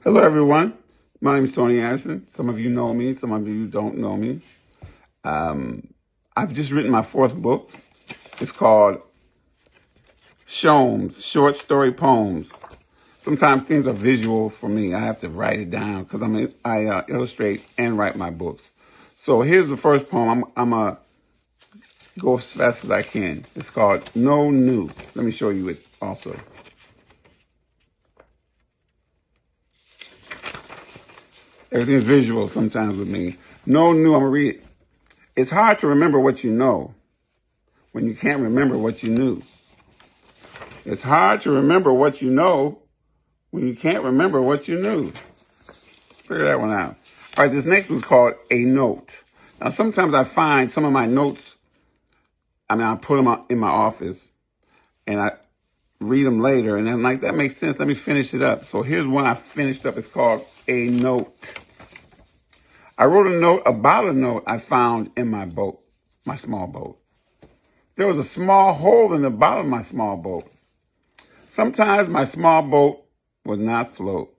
Hello, everyone. My name is Tony Anderson. Some of you know me. Some of you don't know me. I've just written my fourth book. It's called SHOEMS, Short Story Poems. Sometimes things are visual for me. I have to write it down because I illustrate and write my books. So here's the first poem. I'm going to go as fast as I can. It's called No New. Let me show you it also. Everything's visual sometimes with me. No new, I'm going to read it. It's hard to remember what you know when you can't remember what you knew. It's hard to remember what you know when you can't remember what you knew. Figure that one out. All right, this next one's called A Note. Now, sometimes I find some of my notes, I put them in my office and I read them later, and then like, that makes sense. Let me finish it up. So here's one I finished up. It's called A Note. I wrote a note about a note I found in my boat, my small boat. There was a small hole in the bottom of my small boat. Sometimes my small boat would not float.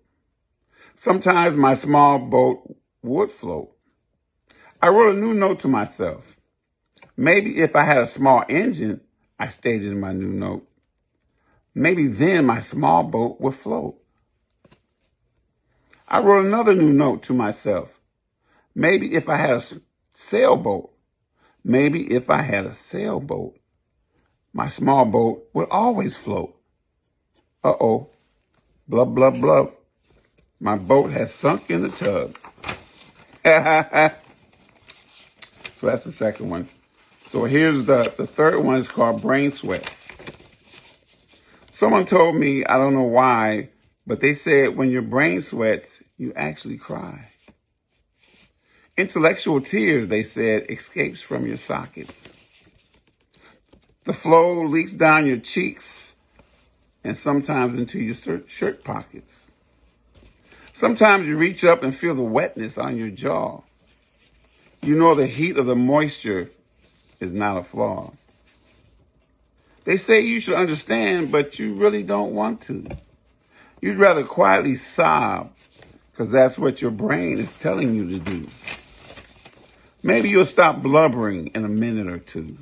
Sometimes my small boat would float. I wrote a new note to myself. Maybe if I had a small engine, I stated in my new note, maybe then my small boat would float. I wrote another new note to myself. Maybe if I had a sailboat, maybe if I had a sailboat, my small boat would always float. Uh-oh, blub, blub, blub. My boat has sunk in the tub. So that's the second one. So here's the third one. Is called Brain Sweats. Someone told me, I don't know why, but they said when your brain sweats, you actually cry. Intellectual tears, they said, escapes from your sockets. The flow leaks down your cheeks and sometimes into your shirt pockets. Sometimes you reach up and feel the wetness on your jaw. You know the heat of the moisture is not a flaw. They say you should understand, but you really don't want to. You'd rather quietly sob because that's what your brain is telling you to do. Maybe you'll stop blubbering in a minute or two.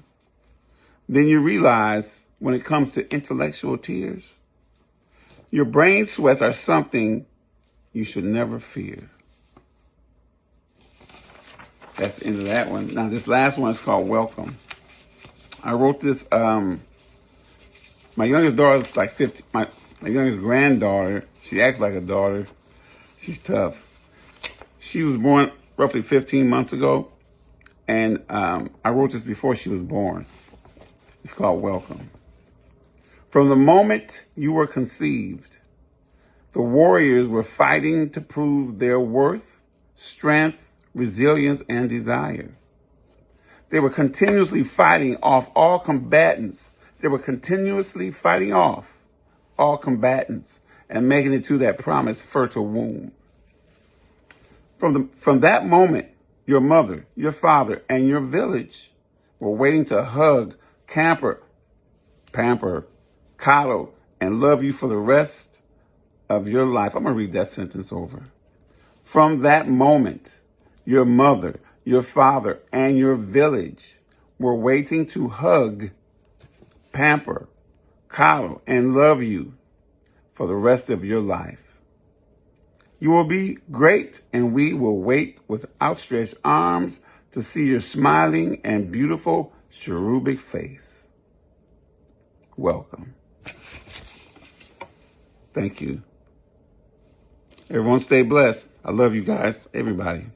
Then you realize when it comes to intellectual tears, your brain sweats are something you should never fear. That's the end of that one. Now, this last one is called Welcome. I wrote this, my youngest daughter's like 15, my youngest granddaughter, she acts like a daughter. She's tough. She was born roughly 15 months ago, and I wrote this before she was born. It's called Welcome. From the moment you were conceived, the warriors were fighting to prove their worth, strength, resilience, and desire. They were continuously fighting off all combatants. They were continuously fighting off all combatants and making it to that promised fertile womb. From that moment, your mother, your father, and your village were waiting to hug, pamper, coddle, and love you for the rest of your life. I'm going to read that sentence over. From that moment, your mother, your father, and your village were waiting to hug, pamper, coddle, and love you for the rest of your life. You will be great, and we will wait with outstretched arms to see your smiling and beautiful cherubic face. Welcome. Thank you. Everyone stay blessed. I love you guys, everybody.